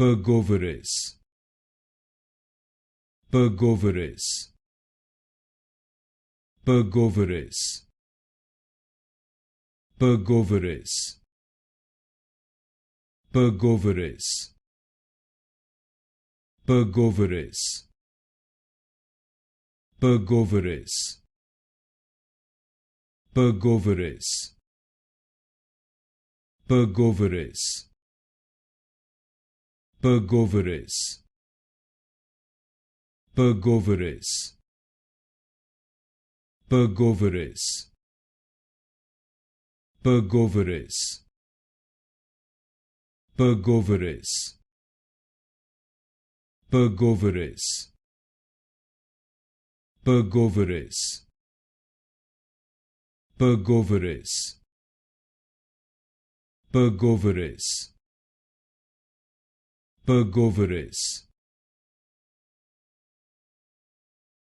Pergoveris, Pergoveris, Pergoveris, Pergoveris, Pergoveris, Pergoveris, Pergoveris, Pergoveris, Pergoveris, Pergoveris, Pergoveris, Pergoveris, Pergoveris, Pergoveris, Pergoveris, Pergoveris, Pergoveris, Pergoveris, Pergoveris,